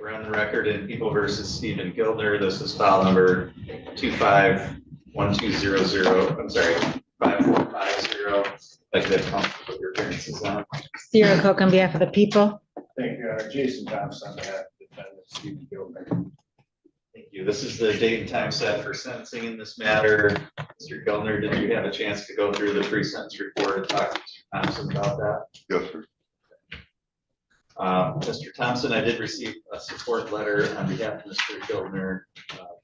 We're on the record in People versus Stephen Gildner. This is file number 251200. I'm sorry, 5450. Like that, comfortable with your appearances on. Sierra Coke on behalf of the people. Thank you, Your Honor. Jason Thompson on behalf of defendant Stephen Gildner. Thank you. This is the date and time set for sentencing in this matter. Mr. Gildner, did you have a chance to go through the pre-sentence report and talk to Mr. Thompson about that? Yes, sir. Mr. Thompson, I did receive a support letter on behalf of Mr. Gildner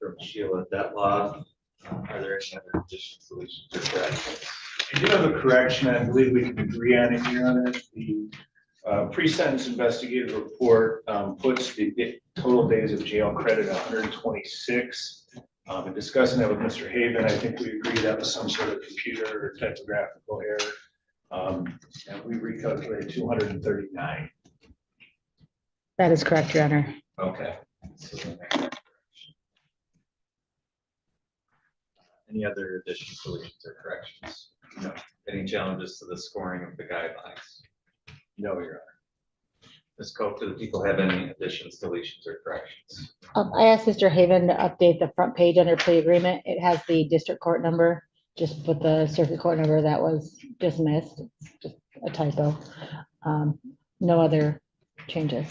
from Sheila Detloff. Are there any other additional solutions or corrections? I do have a correction. I believe we can agree on it, Your Honor. The pre-sentence investigative report puts the total days of jail credit at 126. In discussing that with Mr. Haven, I think we agreed that was some sort of computer or typographical error. And we recalculated 239. That is correct, Your Honor. Okay. So we'll make that correction. Any other additional solutions or corrections? No. Any challenges to the scoring of the guidelines? No, Your Honor. Ms. Cope, do the people have any additions, deletions, or corrections? I asked Mr. Haven to update the front page under plea agreement. It has the district court number. Just put the circuit court number that was dismissed. It's just a typo. No other changes.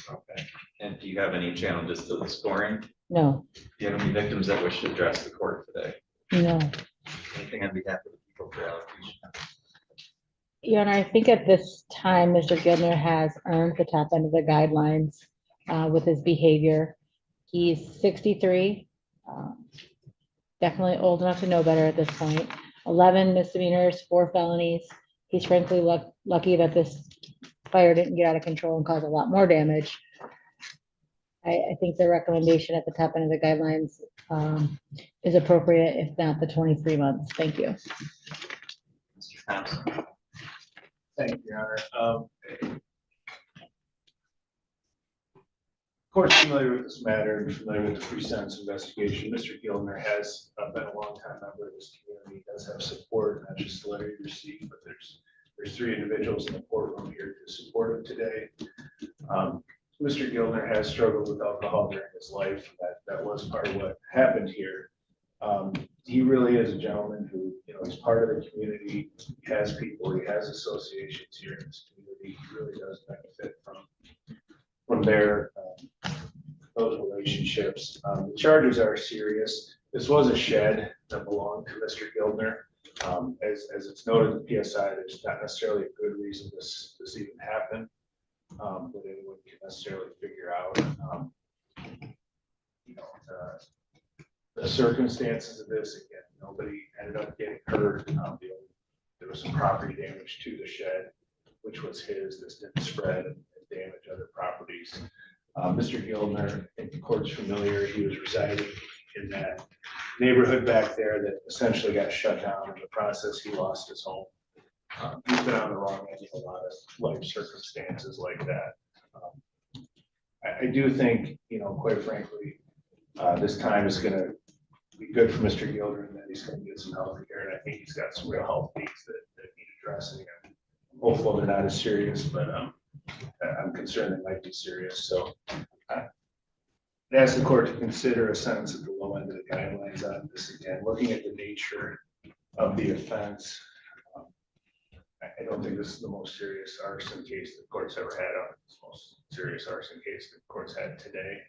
Okay. And do you have any challenges to the scoring? No. Do you have any victims that wish to address the court today? No. Anything on behalf of the people for allocation? Your Honor, I think at this time, Mr. Gildner has earned the top end of the guidelines with his behavior. He's 63, definitely old enough to know better at this point. 11 misdemeanors, 4 felonies. He's frankly lucky that this fire didn't get out of control and cause a lot more damage. I think the recommendation at the top end of the guidelines is appropriate, if not the 23 months. Thank you. Mr. Thompson. Thank you, Your Honor. Court's familiar with this matter and familiar with the pre-sentence investigation. Mr. Gildner has been a long-time member of this community. He does have support, not just the letter you received, but there's 3 individuals in the courtroom here to support him today. Mr. Gildner has struggled with alcohol during his life. That was part of what happened here. He really is a gentleman who, he's part of the community. He has people, he has associations here in this community. He really does benefit from those relationships. The charges are serious. This was a shed that belonged to Mr. Gildner. As it's noted in the PSI, there's not necessarily a good reason this even happened, but anyone can necessarily figure out, the circumstances of this. Again, nobody ended up getting hurt. There was some property damage to the shed, which was his. This didn't spread and damage other properties. Mr. Gildner, I think the court's familiar. He was residing in that neighborhood back there that essentially got shut down. In the process, he lost his home. He's been on the wrong end of a lot of life circumstances like that. I do think, quite frankly, this time is going to be good for Mr. Gildner, and that he's going to get some health care. And I think he's got some real health needs that need addressing. Hopefully they're not as serious, but I'm concerned they might be serious. So I ask the court to consider a sentence at the low end of the guidelines on this. Again, looking at the nature of the offense, I don't think this is the most serious arson case the court's ever had on it. It's the most serious arson case the court's had today.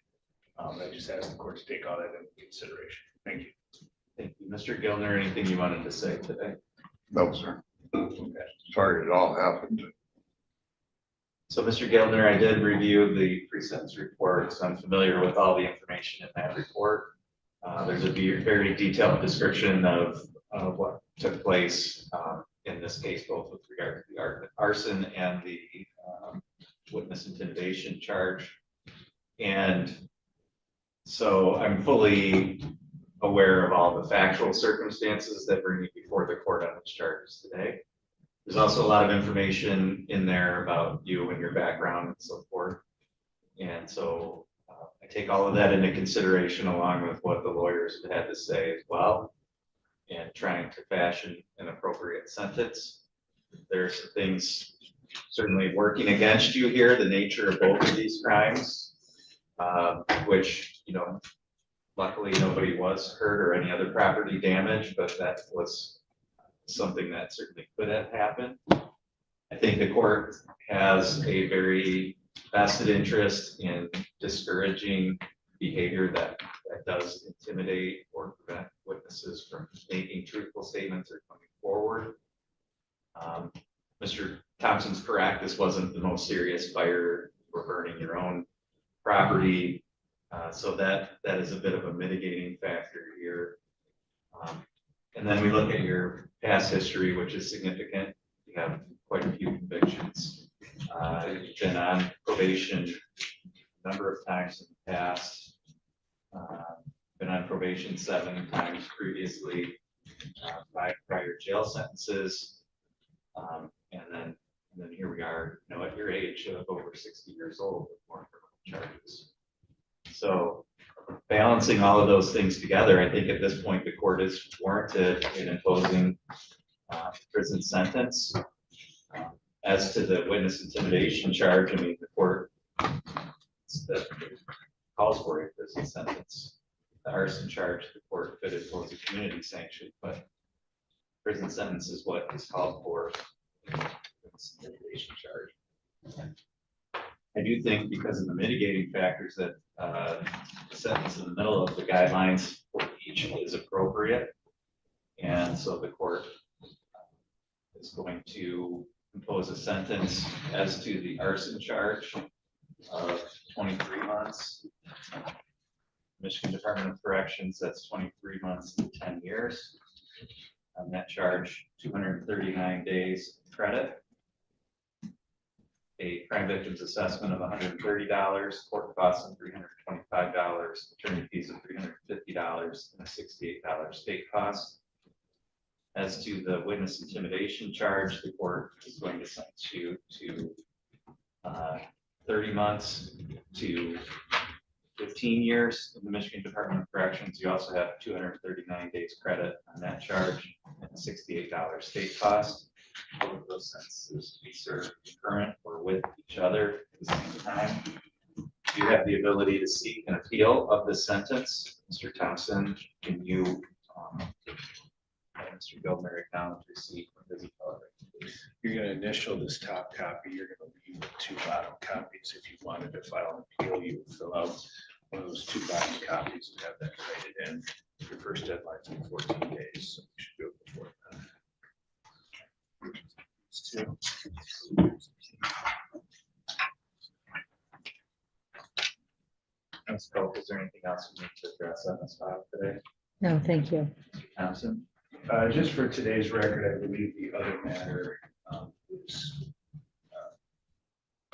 I just ask the court to take all that into consideration. Thank you. Thank you. Mr. Gildner, anything you wanted to say today? No, sir. Okay. Sorry it all happened. So, Mr. Gildner, I did review the pre-sentence report, so I'm familiar with all the information in that report. There's a very detailed description of what took place in this case, both with regard to the arson and the witness intimidation charge. And so I'm fully aware of all the factual circumstances that bring you before the court on these charges today. There's also a lot of information in there about you and your background and so forth. And so I take all of that into consideration along with what the lawyers have had to say as well, and trying to fashion an appropriate sentence. There are some things certainly working against you here, the nature of both of these crimes. which, luckily nobody was hurt or any other property damage, but that was something that certainly could have happened. I think the court has a very vested interest in discouraging behavior that does intimidate or prevent witnesses from making truthful statements or coming forward. Mr. Thompson's correct. This wasn't the most serious fire for burning your own property. So that is a bit of a mitigating factor here. And then we look at your past history, which is significant. You have quite a few convictions. You've been on probation a number of times in the past. Been on probation 7 times previously, 5 prior jail sentences. And then here we are, at your age of over 60 years old with more criminal charges. So balancing all of those things together, I think at this point, the court is warranted in imposing prison sentence. As to the witness intimidation charge, the court calls for a prison sentence. The arson charge, the court could impose a community sanction, but prison sentence is what is called for. Intimidation charge. I do think because of the mitigating factors that the sentence in the middle of the guidelines for each is appropriate. And so the court is going to impose a sentence as to the arson charge of 23 months. Michigan Department of Corrections, that's 23 months to 10 years. On that charge, 239 days credit. A crime victim's assessment of $130, court costs of $325, attorney fees of $350, and a $68 state cost. As to the witness intimidation charge, the court is going to sentence you to 30 months to 15 years in the Michigan Department of Corrections. You also have 239 days credit on that charge and a $68 state cost. Both of those sentences to be served concurrent or with each other at the same time. You have the ability to seek an appeal of this sentence. Mr. Thompson, can you, Mr. Gildner, acknowledge receipt from his appellate? You're going to initial this top copy. You're going to leave the 2 bottom copies. If you wanted to file an appeal, you would fill out one of those 2 bottom copies and have that graded in. Your first deadline is in 14 days, so you should do it before that. Ms. Cope, is there anything else you need to address on this file today? No, thank you. Mr. Thompson? Just for today's record, I believe the other matter is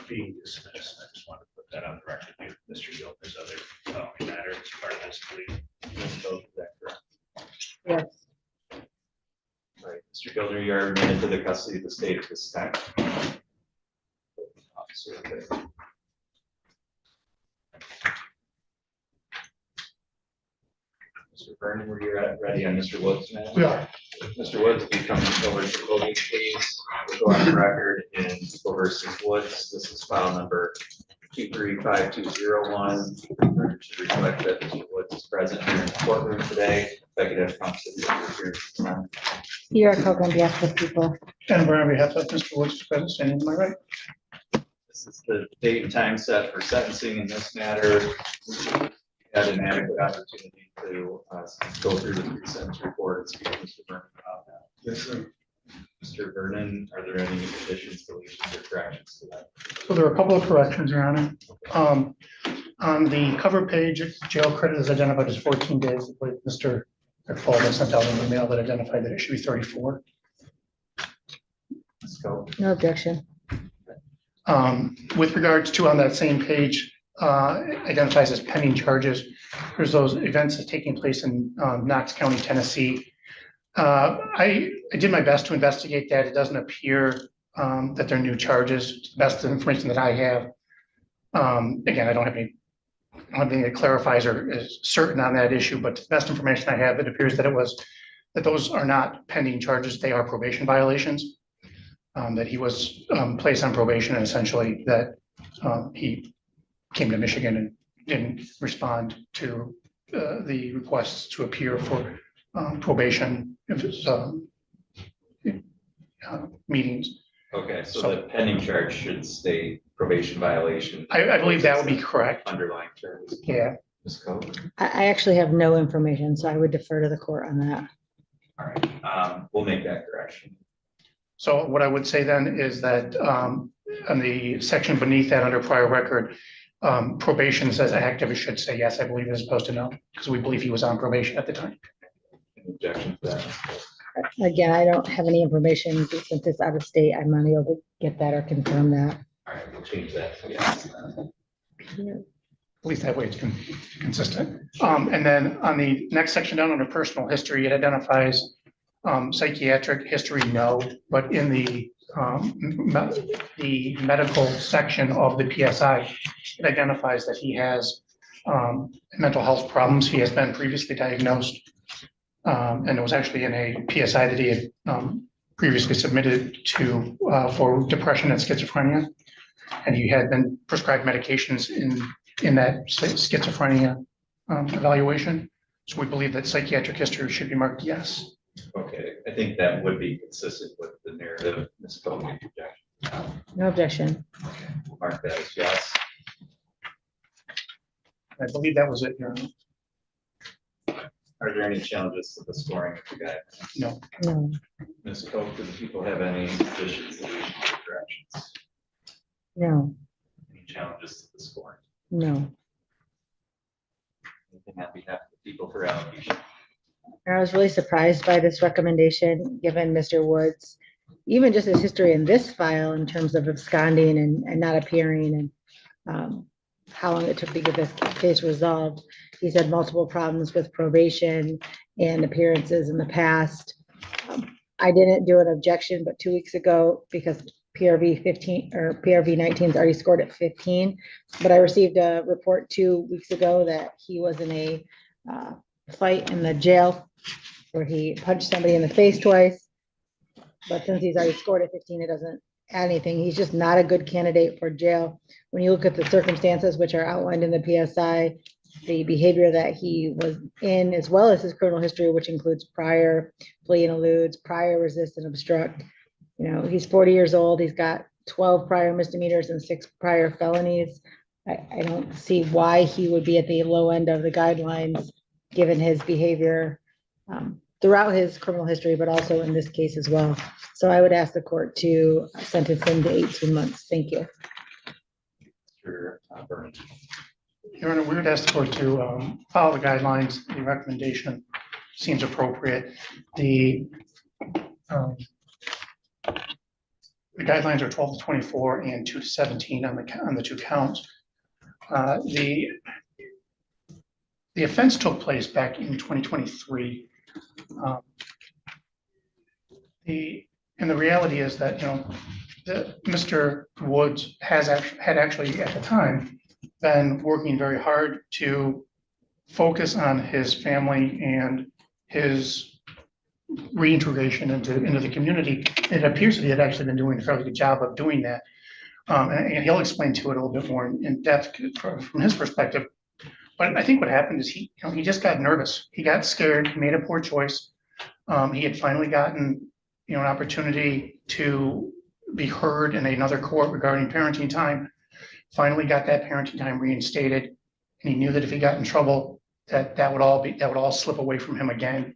being dismissed. I just wanted to put that on the record. Mr. Gildner's other matter is part of this plea. Ms. Cope, is that correct? Yes. Right, Mr. Gildner, you are admitted to the custody of the state at this time. Officer, okay. Mr. Vernon, were you ready on Mr. Woods' matter? We are. Mr. Woods, if you come over to the podium, please. We'll go on the record in Peele versus Woods. This is file number 235201. To reflect that Mr. Woods is present here in the courtroom today. If I could have counsel here. You're a Coke on behalf of the people. And on behalf of Mr. Woods, present, standing to my right. This is the date and time set for sentencing in this matter. We had an adequate opportunity to go through the pre-sentence report and speak to Mr. Vernon about that. Yes, sir. Mr. Vernon, are there any additions, deletions, or corrections to that? So there are a couple of corrections, Your Honor. On the cover page, jail credit is identified as 14 days. Mr. McFall sent out an email that identified that it should be 34. Ms. Cope? No objection. With regards to on that same page, identifies as pending charges. There's those events that's taking place in Knox County, Tennessee. I did my best to investigate that. It doesn't appear that they're new charges. That's the information that I have. Again, I don't have anything that clarifies or is certain on that issue, but the best information I have, it appears that those are not pending charges. They are probation violations. That he was placed on probation and essentially that he came to Michigan and didn't respond to the requests to appear for probation meetings. Okay, so So- the pending charge should state probation violation. I believe that would be correct. Underlying charges. Yeah. Ms. Coe? I actually have no information, so I would defer to the court on that. All right, we'll make that correction. So what I would say then is that on the section beneath that under prior record, probation says active, it should say yes, I believe, as opposed to no, because we believe he was on probation at the time. Any objection to that? Again, I don't have any information since it's out of state. I'm not able to get that or confirm that. All right, we'll change that to yes. At least that way it's consistent. And then on the next section down under personal history, it identifies psychiatric history, no, but in the medical section of the PSI, it identifies that he has mental health problems. He has been previously diagnosed. And it was actually in a PSI that he had previously submitted to for depression and schizophrenia. And he had been prescribed medications in that schizophrenia evaluation. So we believe that psychiatric history should be marked yes. Okay, I think that would be consistent with the narrative. Ms. Coe, any objection? No objection. Okay, we'll mark that as yes. I believe that was it, Your Honor. Are there any challenges to the scoring of the guidelines? No. No. Ms. Coe, do the people have any additions, deletions, or corrections? No. Any challenges to the scoring? No. Anything on behalf of the people for allocation? I was really surprised by this recommendation, given Mr. Woods, even just his history in this file in terms of absconding and not appearing and how long it took to get this case resolved. He's had multiple problems with probation and appearances in the past. I didn't do an objection, but 2 weeks ago, because PRV 15 or PRV 19 is already scored at 15, but I received a report 2 weeks ago that he was in a fight in the jail where he punched somebody in the face twice. But since he's already scored at 15, it doesn't add anything. He's just not a good candidate for jail. When you look at the circumstances which are outlined in the PSI, the behavior that he was in, as well as his criminal history, which includes prior flee and eludes, prior resist and obstruct. You know, he's 40 years old. He's got 12 prior misdemeanors and 6 prior felonies. I don't see why he would be at the low end of the guidelines, given his behavior throughout his criminal history, but also in this case as well. So I would ask the court to sentence him to 18 months. Thank you. Mr. Burns? Your Honor, we would ask the court to follow the guidelines. The recommendation seems appropriate. The guidelines are 12 to 24 and 2 to 17 on the 2 counts. The offense took place back in 2023. And the reality is that, you know, Mr. Woods had actually at the time been working very hard to focus on his family and his reintegration into the community. It appears that he had actually been doing a fairly good job of doing that. And he'll explain to it a little bit more in depth from his perspective. But I think what happened is he just got nervous. He got scared, he made a poor choice. He had finally gotten, an opportunity to be heard in another court regarding parenting time. Finally got that parenting time reinstated, and he knew that if he got in trouble, that would all slip away from him again.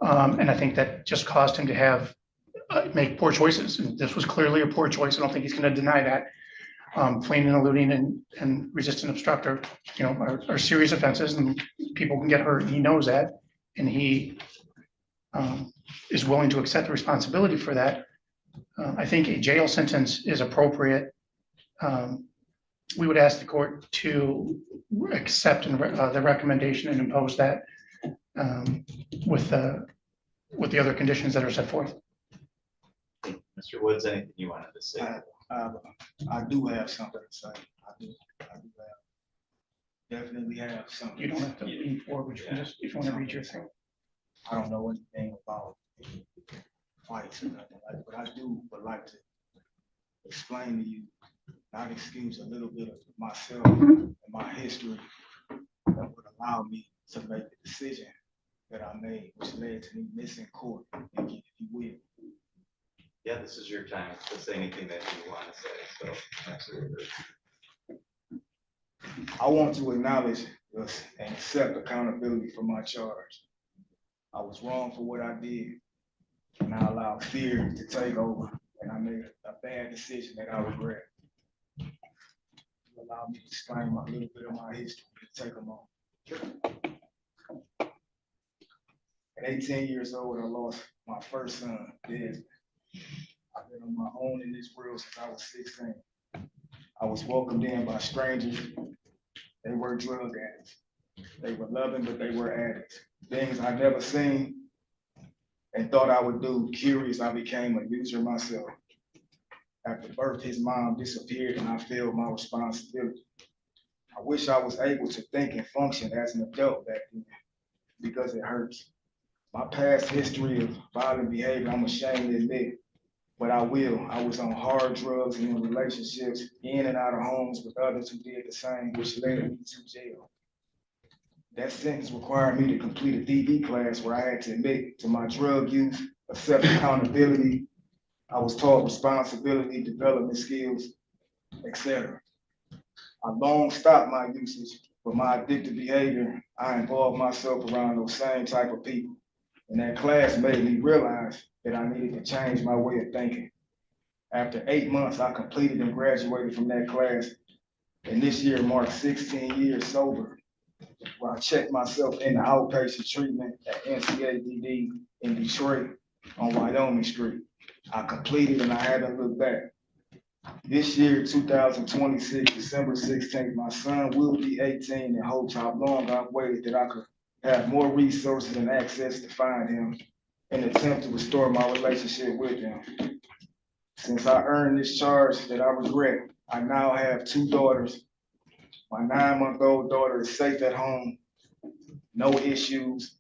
And I think that just caused him to make poor choices. And this was clearly a poor choice. I don't think he's going to deny that. Fleeing and eluding and resistant obstructor, are serious offenses, and people can get hurt. And he knows that, and he is willing to accept the responsibility for that. I think a jail sentence is appropriate. We would ask the court to accept the recommendation and impose that with the other conditions that are set forth. Mr. Woods, anything you wanted to say? I do have something to say. Definitely have something. You don't have to lean forward, but you can just, if you want to read your thing. I don't know anything about fights or nothing like that, but I would like to explain to you, not excuse a little bit of myself and my history allow me to make the decision that I made, which led to me missing court, if you will. Yeah, this is your time. If there's anything that you want to say, so absolutely. I want to acknowledge this and accept accountability for my charge. I was wrong for what I did, and I allowed fear to take over, and I made a bad decision that I regret. You allow me to explain a little bit of my history to take a moment. At 18 years old, I lost my first son, dead. I've been on my own in this world since I was 16. I was welcomed in by strangers. They were drug addicts. They were loving, but they were addicts. Things I never seen and thought I would do. Curious, I became a user myself. After birth, his mom disappeared and I felt my responsibility. I wish I was able to think and function as an adult back then because it hurts. My past history of violent behavior, I'm ashamed to admit, but I will. I was on hard drugs and in relationships, in and out of homes with others who did the same, which led me to jail. That sentence required me to complete a DB class where I had to admit to my drug use, accept accountability. I was taught responsibility, development skills, etc. I long stopped my usage, but my addictive behavior, I involved myself around those same type of people. And that class made me realize that I needed to change my way of thinking. After 8 months, I completed and graduated from that class. And this year marks 16 years sober, where I checked myself into outpatient treatment at NCADD in Detroit on Wyoming Street. I completed and I haven't looked back. This year, 2026, December 16th, my son will be 18 and hopes how long I've waited that I could have more resources and access to find him and attempt to restore my relationship with him. Since I earned this charge that I regret, I now have 2 daughters. My 9-month-old daughter is safe at home, no issues,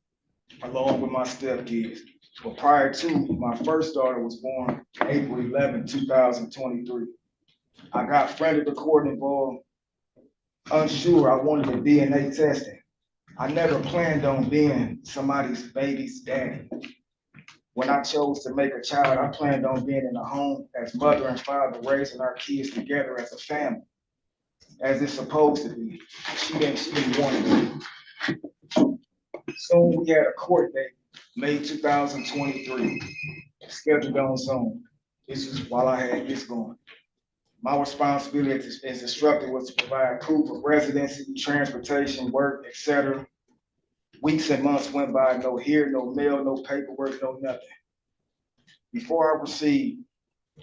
along with my stepkids. But prior to, my first daughter was born April 11, 2023. I got friend of the court involved, unsure I wanted the DNA testing. I never planned on being somebody's baby's daddy. When I chose to make a child, I planned on being in a home as mother and father, raising our kids together as a family, as it's supposed to be. She didn't want it. Soon we had a court date, May 2023, scheduled on Zoom. This is while I had this going. My responsibility as instructor was to provide proof of residency, transportation, work, etc. Weeks and months went by, no here, no mail, no paperwork, no nothing. Before I proceed,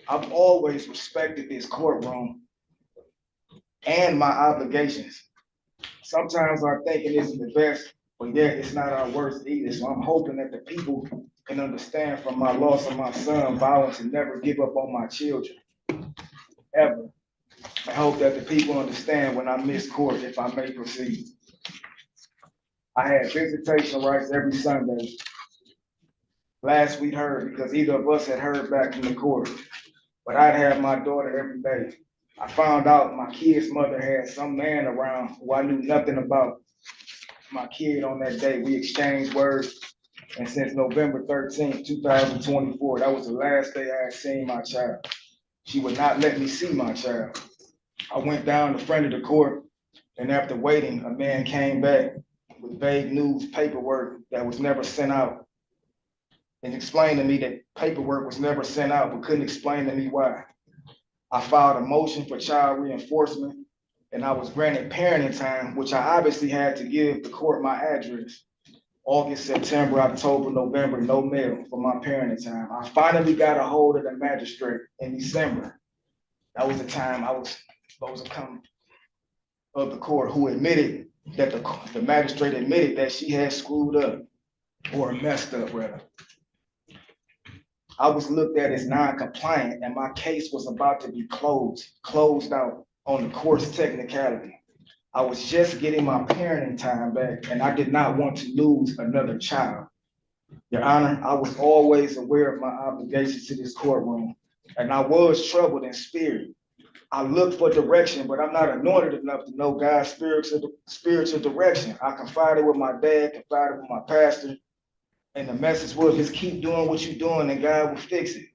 I've always respected this courtroom and my obligations. Sometimes our thinking isn't the best, but yet it's not our worst either. So I'm hoping that the people can understand from my loss of my son, violence, and never give up on my children, ever. I hope that the people understand when I miss court, if I may proceed. I had visitation rights every Sunday. Last we heard, because either of us had heard back from the court, but I'd have my daughter every day. I found out my kid's mother had some man around who I knew nothing about. My kid on that day, we exchanged words, and since November 13th, 2024, that was the last day I had seen my child. She would not let me see my child. I went down to front of the court, and after waiting, a man came back with vague news paperwork that was never sent out, and explained to me that paperwork was never sent out, but couldn't explain to me why. I filed a motion for child reinforcement, and I was granted parenting time, which I obviously had to give the court my address. August, September, October, November, no mail for my parenting time. I finally got a hold of the magistrate in December. That was the time I was supposed to come of the court, who admitted that the magistrate admitted that she had screwed up, or messed up rather. I was looked at as non-compliant, and my case was about to be closed out on the court's technicality. I was just getting my parenting time back, and I did not want to lose another child. Your Honor, I was always aware of my obligations to this courtroom, and I was troubled in spirit. I look for direction, but I'm not anointed enough to know God's spiritual direction. I confided with my dad, confided with my pastor, and the message was just keep doing what you're doing and God will fix it.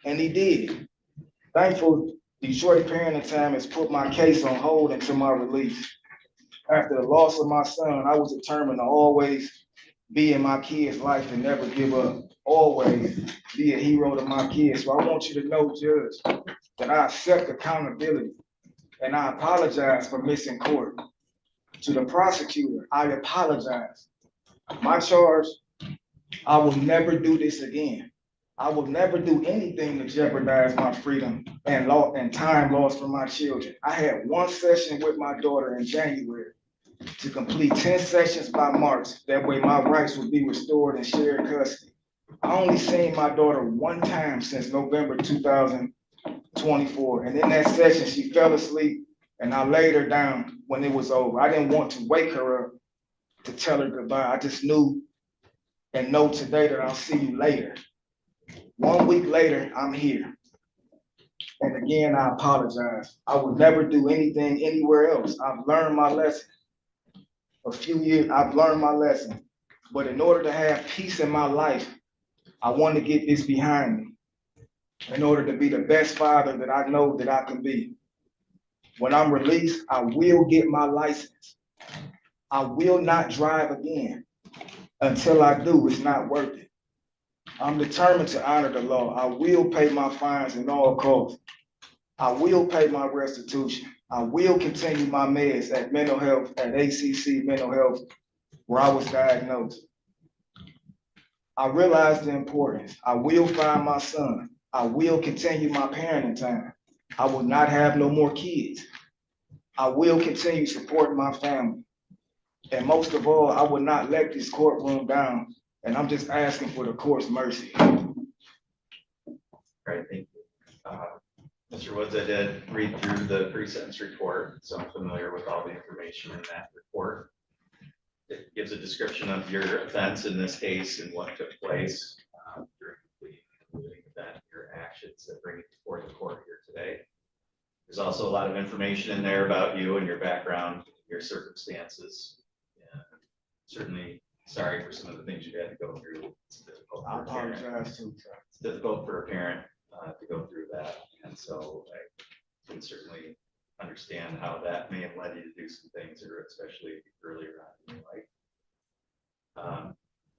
And he did. Thankful Detroit Parenting Time has put my case on hold until my release. After the loss of my son, I was determined to always be in my kids' life and never give up. Always be a hero to my kids. So I want you to know, Judge, that I accept accountability and I apologize for missing court. To the prosecutor, I apologize. My charge, I will never do this again. I will never do anything to jeopardize my freedom and time lost for my children. I had one session with my daughter in January to complete 10 sessions by March. That way my rights will be restored and shared custody. I only seen my daughter one time since November 2024. And in that session, she fell asleep and I laid her down when it was over. I didn't want to wake her up to tell her goodbye. I just knew and know today that I'll see you later. 1 week later, I'm here. And again, I apologize. I will never do anything anywhere else. I've learned my lesson. A few years, I've learned my lesson. But in order to have peace in my life, I want to get this behind me in order to be the best father that I know that I can be. When I'm released, I will get my license. I will not drive again. Until I do, it's not worth it. I'm determined to honor the law. I will pay my fines at all costs. I will pay my restitution. I will continue my meds at mental health, at ACC mental health, where I was diagnosed. I realize the importance. I will find my son. I will continue my parenting time. I will not have no more kids. I will continue supporting my family. And most of all, I will not let this courtroom down. And I'm just asking for the court's mercy. Right, thank you. Mr. Woods, I did read through the pre-sentence report, so I'm familiar with all the information in that report. It gives a description of your offense in this case and what took place during the event, your actions that bring it before the court here today. There's also a lot of information in there about you and your background, your circumstances. And certainly sorry for some of the things you had to go through. It's difficult. I apologize too. It's difficult for a parent to go through that. And so I can certainly understand how that may have led you to do some things, or especially earlier on in your life.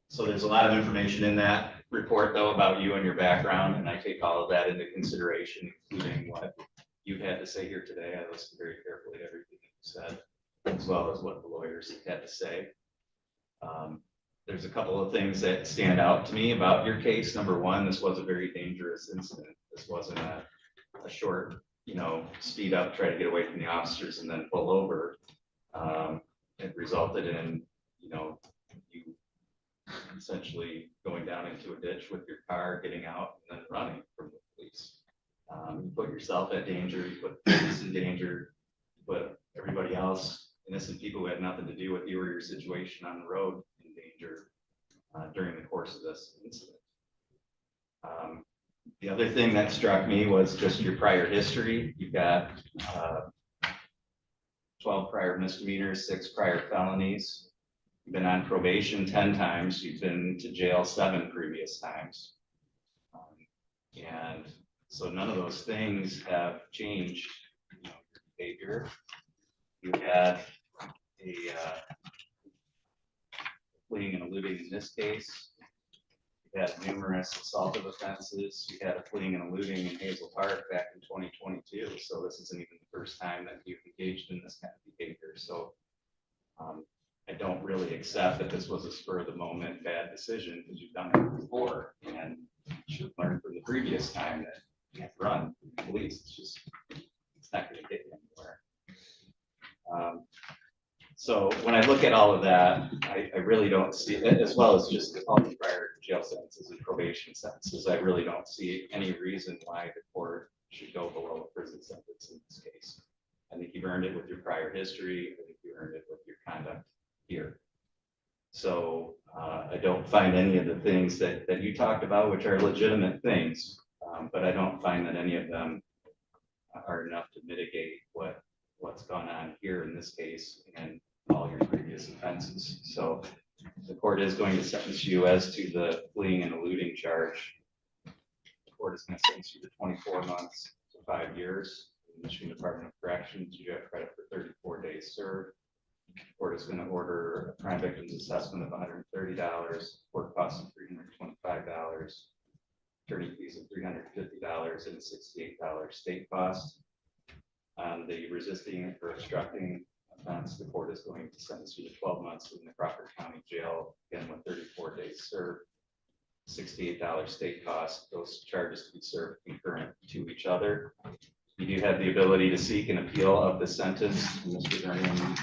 So there's a lot of information in that report though about you and your background, and I take all of that into consideration, including what you've had to say here today. I listened very carefully to everything you said, as well as what the lawyers had to say. There's a couple of things that stand out to me about your case. Number one, this was a very dangerous incident. This wasn't a short, speed up, try to get away from the officers and then pull over. It resulted in, you essentially going down into a ditch with your car, getting out, and then running from the police. You put yourself at danger, you put the police in danger, you put everybody else, innocent people who had nothing to do with you or your situation on the road, in danger during the course of this incident. The other thing that struck me was just your prior history. You've got 12 prior misdemeanors, 6 prior felonies. You've been on probation 10 times. You've been to jail 7 previous times. And so none of those things have changed your behavior. You had a fleeing and eluding in this case. You had numerous assaultive offenses. You had a fleeing and eluding in Hazel Park back in 2022. So this isn't even the first time that you've engaged in this kind of behavior. So I don't really accept that this was a spur of the moment bad decision, because you've done it before and you should learn from the previous time that you have to run from the police. It's not going to get you anywhere. So when I look at all of that, I really don't see, as well as just all the prior jail sentences and probation sentences, I really don't see any reason why the court should go below a prison sentence in this case. I think you've earned it with your prior history. I think you earned it with your conduct here. So I don't find any of the things that you talked about, which are legitimate things, but I don't find that any of them are enough to mitigate what's gone on here in this case and all your previous offenses. So the court is going to sentence you as to the fleeing and eluding charge. The court is going to sentence you to 24 months to 5 years. In the Michigan Department of Corrections, you have credit for 34 days served. The court is going to order a crime victims assessment of $130, court costs of $325, attorney fees of $350, and $68 state cost. On the resisting or obstructing offense, the court is going to sentence you to 12 months in the Crawford County Jail, again with 34 days served, $68 state cost. Those charges to be served concurrent to each other. You do have the ability to seek an appeal of the sentence. Mr. Vernon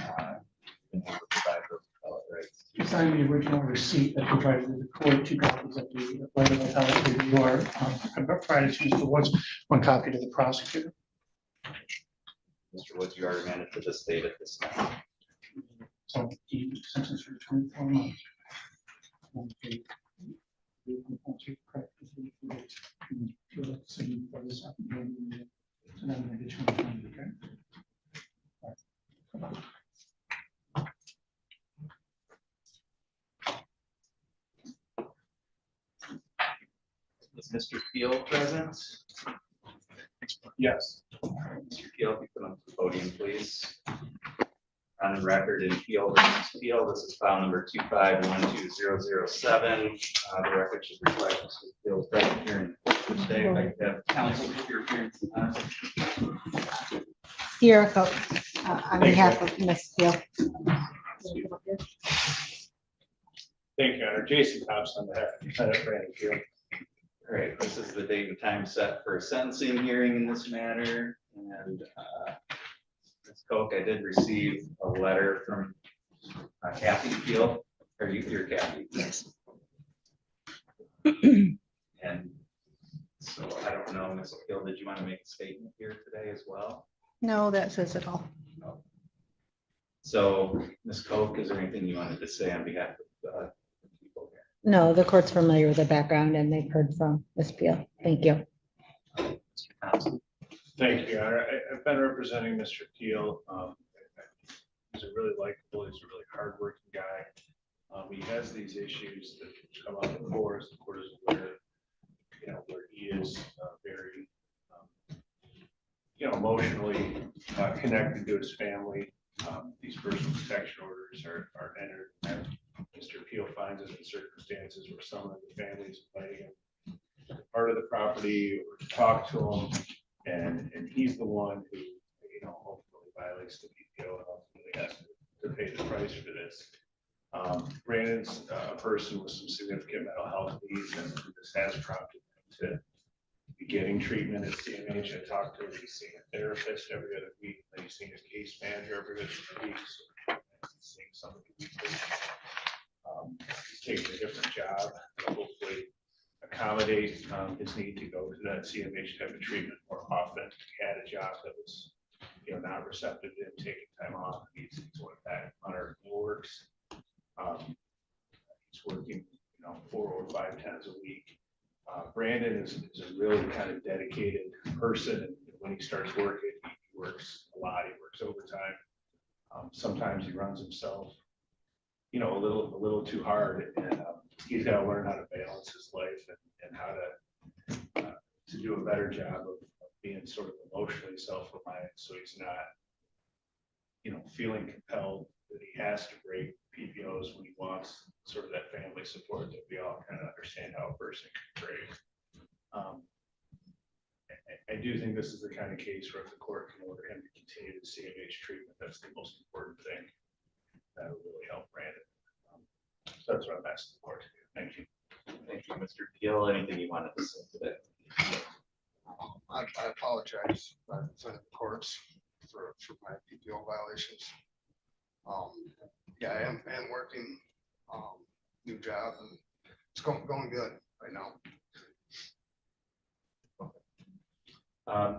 can provide those appellate rights. You signed the original receipt that provided to the court, 2 copies of the letter of appellate review, provided to Mr. Woods, 1 copy to the prosecutor. Mr. Woods, you are remanded to the state at this time. So the sentence for 24 months. Is Mr. Peele present? Yes. Mr. Peele, if you come up to the podium, please. On the record in Peele versus Peele, this is file number 2512007. The record should reflect Mr. Peele's present here in court today. If I could have counsel for your appearance. Sierra Coates, on behalf of Ms. Peele. Thank you, Honor. Jason Thompson on behalf of Defendant Brandon Peele. All right, this is the date and time set for a sentencing hearing in this matter. And Ms. Koch, I did receive a letter from Kathy Peele. Are you here, Kathy? Yes. And so I don't know, Ms. Peele, did you want to make a statement here today as well? No, that says it all. No. So, Ms. Koch, is there anything you wanted to say on behalf of the people here? No, the court's familiar with the background and they've heard from Ms. Peele. Thank you. Mr. Thompson? Thank you, Your Honor. I've been representing Mr. Peele. He's a really likable, he's a really hardworking guy. He has these issues that come up in court, the court is aware, where he is very, emotionally connected to his family. These personal protection orders are entered. And Mr. Peele finds us in circumstances where someone in the family is inviting him to part of the property or to talk to him. And he's the one who, hopefully violates the PPO and ultimately has to pay the price for this. Brandon's a person with some significant mental health needs, and this has prompted him to be getting treatment at CMH. I talked to him, he's seeing a therapist every other week, and he's seeing his case manager every other week. So he's seeing somebody weekly. He's taking a different job, to hopefully accommodate his need to go to that CMH type of treatment more often. He had a job that was, not receptive to him taking time off. He's going back on our works. He's working, 4 or 5 times a week. Brandon is a really kind of dedicated person, and when he starts working, he works a lot. He works overtime. Sometimes he runs himself, a little too hard, and he's got to learn how to balance his life and how to do a better job of being sort of emotionally self-reliant, so he's not, feeling compelled that he has to break PPOs when he wants sort of that family support that we all kind of understand how a person can break. I do think this is the kind of case where if the court can order him to continue the CMH treatment, that's the most important thing. That would really help Brandon. So that's what I'm asking the court to do. Thank you. Thank you, Mr. Peele. Anything you wanted to say today? I apologize for the courts for my PPO violations. Yeah, I am working, new job, and it's going good right now.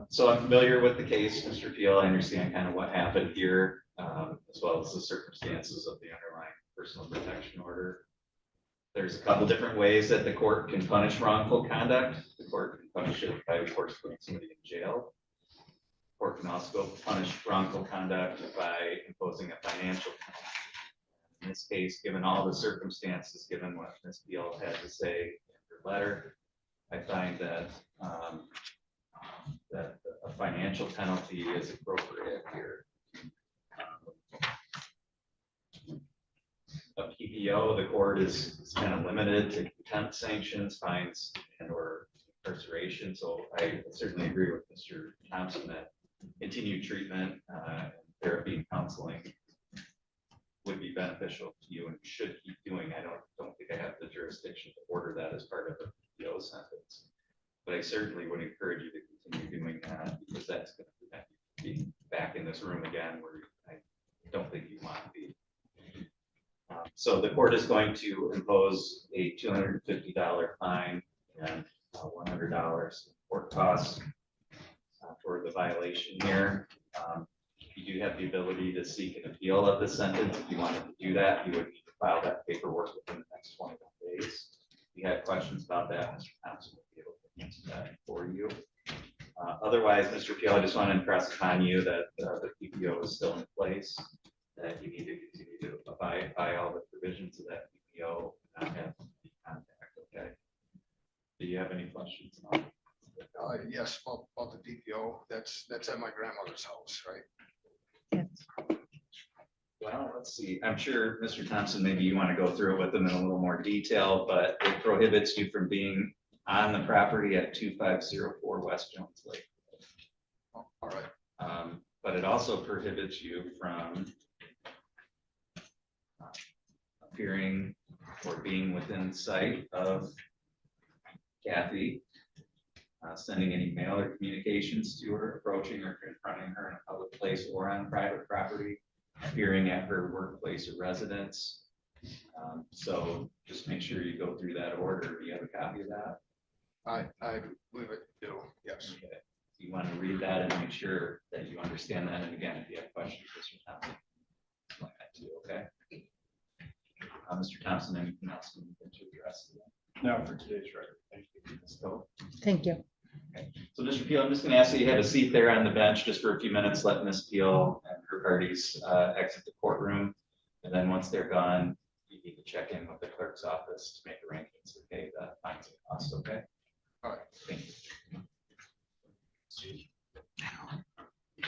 So I'm familiar with the case, Mr. Peele. I understand kind of what happened here, as well as the circumstances of the underlying personal protection order. There's a couple different ways that the court can punish wrongful conduct. The court can punish it by, of course, putting somebody in jail. court can also punish wrongful conduct by imposing a financial penalty. In this case, given all the circumstances, given what Ms. Peele had to say in her letter, I find that that a financial penalty is appropriate here. A PPO, the court is kind of limited to contempt sanctions, fines, and or incarceration. So I certainly agree with Mr. Thompson that continued treatment, therapy, and counseling would be beneficial to you and should keep doing. I don't think I have the jurisdiction to order that as part of a PPO sentence, but I certainly would encourage you to continue doing that, because that's going to prevent you from being back in this room again where I don't think you want to be. So the court is going to impose a $250 fine and $100 in court costs for the violation here. You do have the ability to seek an appeal of the sentence. If you wanted to do that, you would need to file that paperwork within the next 21 days. If you have questions about that, Mr. Thompson will be able to answer that for you. Otherwise, Mr. Peele, I just want to impress upon you that the PPO is still in place, that you need to continue to abide by all the provisions of that PPO and not have any contact, okay? Do you have any questions? Yes, about the DPO, that's at my grandmother's house, right? Well, let's see. I'm sure, Mr. Thompson, maybe you want to go through it with them in a little more detail, but it prohibits you from being on the property at 2504 West Jones Lake. Oh, all right. But it also prohibits you from appearing or being within sight of Kathy, sending any mail or communications to her, approaching or confronting her in a public place or on private property, appearing at her workplace or residence. So just make sure you go through that order. Do you have a copy of that? I believe it do, yes. Okay. You want to read that and make sure that you understand that. And again, if you have questions, Mr. Thompson, explain that too, okay? Mr. Thompson, anything else you need to address? No, for today's record. Thank you. So, Thank you. okay. So Mr. Peele, I'm just going to ask that you have a seat there on the bench just for a few minutes. Let Ms. Peele and her parties exit the courtroom. And then once they're gone, you need to check in with the clerk's office to make arrangements, okay? The fines and costs, okay? All right. Thank you.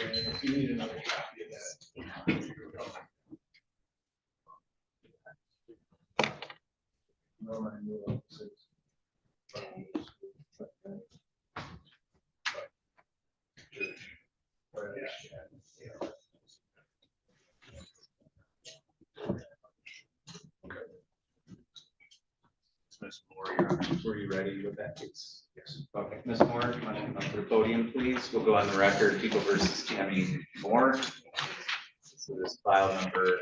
And if you need another copy of that. No, I knew Ms. Moore, Were you ready with that case? Yes. Okay, Ms. Moore, you want to come up to the podium, please? We'll go on the record, Peele versus Tammy Moore. So this file number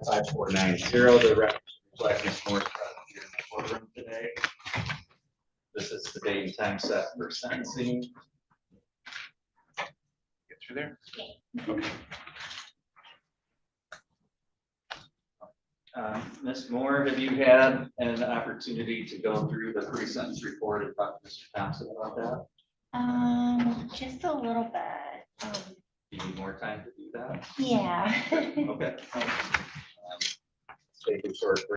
5490, the record reflects Ms. Moore's presence here in the courtroom today. This is the date and time set for sentencing. Get through there. Okay. Ms. Moore, have you had an opportunity to go through the pre-sentence report and talk to Mr. Thompson about that? Just a little bit. Do you need more time to do that? Yeah. Okay. Take a short break.